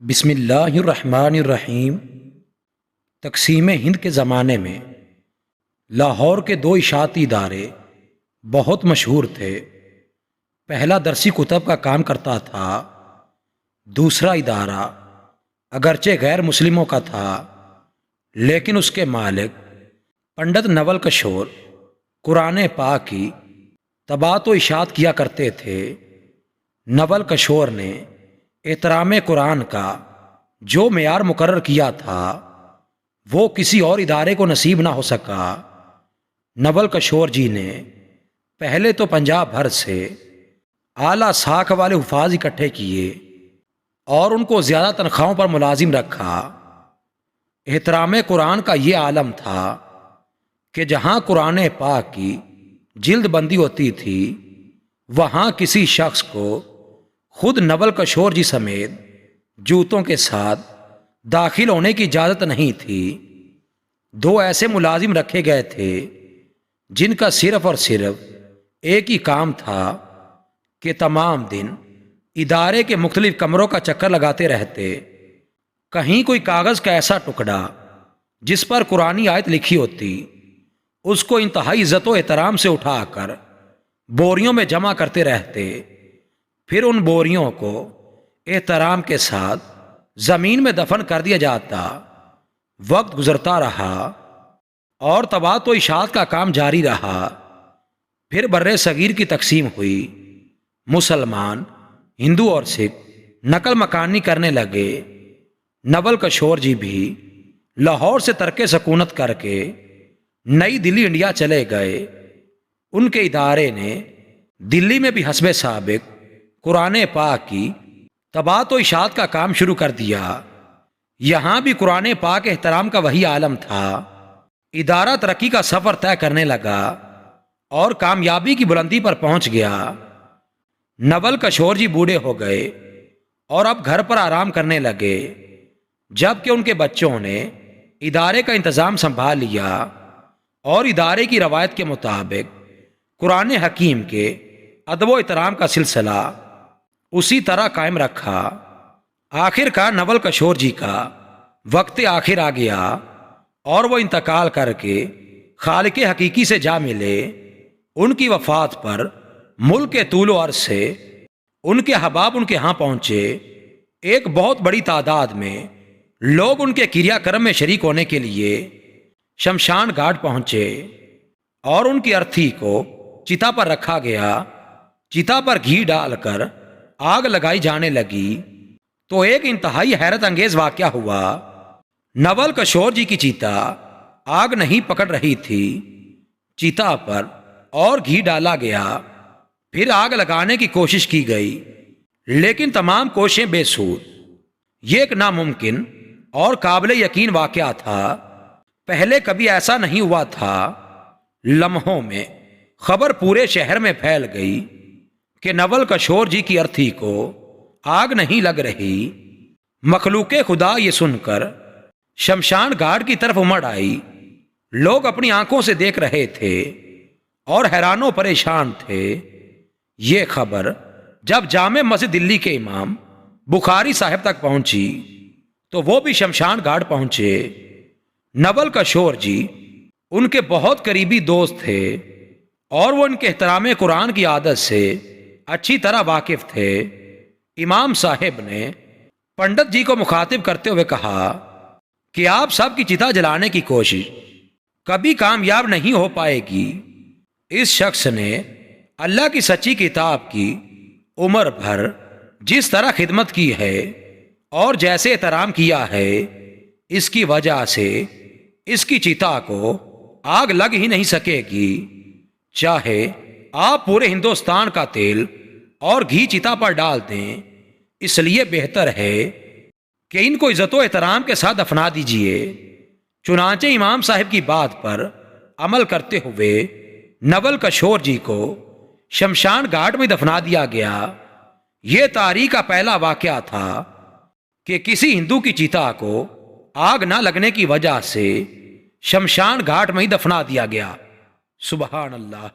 بسم اللہ الرحمن الرحیم۔ تقسیم ہند کے زمانے میں لاہور کے دو اشاعتی ادارے بہت مشہور تھے۔ پہلا درسی کتب کا کام کرتا تھا، دوسرا ادارہ اگرچہ غیر مسلموں کا تھا لیکن اس کے مالک پنڈت نول کشور قرآن پاک کی طباعت و اشاعت کیا کرتے تھے۔ نول کشور نے احترام قرآن کا جو معیار مقرر کیا تھا وہ کسی اور ادارے کو نصیب نہ ہو سکا۔ نول کشور جی نے پہلے تو پنجاب بھر سے اعلیٰ ساکھ والے حفاظ اکٹھے کیے اور ان کو زیادہ تنخواہوں پر ملازم رکھا۔ احترام قرآن کا یہ عالم تھا کہ جہاں قرآن پاک کی جلد بندی ہوتی تھی وہاں کسی شخص کو خود نول کشور جی سمیت جوتوں کے ساتھ داخل ہونے کی اجازت نہیں تھی۔ دو ایسے ملازم رکھے گئے تھے جن کا صرف اور صرف ایک ہی کام تھا کہ تمام دن ادارے کے مختلف کمروں کا چکر لگاتے رہتے۔ کہیں کوئی کاغذ کا ایسا ٹکڑا جس پر قرآنی آیت لکھی ہوتی اس کو انتہائی عزت و احترام سے اٹھا کر بوریوں میں جمع کرتے رہتے، پھر ان بوریوں کو احترام کے ساتھ زمین میں دفن کر دیا جاتا۔ وقت گزرتا رہا اور طباعت و اشاعت کا کام جاری رہا۔ پھر بر صغیر کی تقسیم ہوئی، مسلمان، ہندو اور سکھ نقل مکانی کرنے لگے۔ نول کشور جی بھی لاہور سے ترک سکونت کر کے نئی دلی انڈیا چلے گئے۔ ان کے ادارے نے دلی میں بھی حسب سابق قرآن پاک کی طباعت و اشاعت کا کام شروع کر دیا۔ یہاں بھی قرآن پاک احترام کا وہی عالم تھا۔ ادارہ ترقی کا سفر طے کرنے لگا اور کامیابی کی بلندی پر پہنچ گیا۔ نول کشور جی بوڑھے ہو گئے اور اب گھر پر آرام کرنے لگے، جبکہ ان کے بچوں نے ادارے کا انتظام سنبھال لیا اور ادارے کی روایت کے مطابق قرآن حکیم کے ادب و احترام کا سلسلہ اسی طرح قائم رکھا۔ آخر کار نول کشور جی کا وقت آخر آ گیا اور وہ انتقال کر کے خالق حقیقی سے جا ملے۔ ان کی وفات پر ملک کے طول و عرض سے ان کے احباب ان کے ہاں پہنچے۔ ایک بہت بڑی تعداد میں لوگ ان کے کریا کرم میں شریک ہونے کے لیے شمشان گھاٹ پہنچے اور ان کی ارتھی کو چتا پر رکھا گیا۔ چتا پر گھی ڈال کر آگ لگائی جانے لگی تو ایک انتہائی حیرت انگیز واقعہ ہوا۔ نول کشور جی کی چتا آگ نہیں پکڑ رہی تھی۔ چتا پر اور گھی ڈالا گیا، پھر آگ لگانے کی کوشش کی گئی لیکن تمام کوششیں بے سود۔ یہ ایک ناممکن اور قابل یقین واقعہ تھا، پہلے کبھی ایسا نہیں ہوا تھا۔ لمحوں میں خبر پورے شہر میں پھیل گئی کہ نول کشور جی کی ارتھی کو آگ نہیں لگ رہی۔ مخلوق خدا یہ سن کر شمشان گھاٹ کی طرف امڑ آئی۔ لوگ اپنی آنکھوں سے دیکھ رہے تھے اور حیران و پریشان تھے۔ یہ خبر جب جامع مسجد دلی کے امام بخاری صاحب تک پہنچی تو وہ بھی شمشان گھاٹ پہنچے۔ نول کشور جی ان کے بہت قریبی دوست تھے اور وہ ان کے احترام قرآن کی عادت سے اچھی طرح واقف تھے۔ امام صاحب نے پنڈت جی کو مخاطب کرتے ہوئے کہا کہ آپ سب کی چتا جلانے کی کوشش کبھی کامیاب نہیں ہو پائے گی۔ اس شخص نے اللہ کی سچی کتاب کی عمر بھر جس طرح خدمت کی ہے اور جیسے احترام کیا ہے، اس کی وجہ سے اس کی چتا کو آگ لگ ہی نہیں سکے گی۔ چاہے آپ پورے ہندوستان کا تیل اور گھی چتا پر ڈال دیں، اس لیے بہتر ہے کہ ان کو عزت و احترام کے ساتھ دفنا دیجیے۔ چنانچہ امام صاحب کی بات پر عمل کرتے ہوئے نول کشور جی کو شمشان گھاٹ میں دفنا دیا گیا۔ یہ تاریخ کا پہلا واقعہ تھا کہ کسی ہندو کی چتا کو آگ نہ لگنے کی وجہ سے شمشان گھاٹ میں ہی دفنا دیا گیا۔ سبحان اللہ۔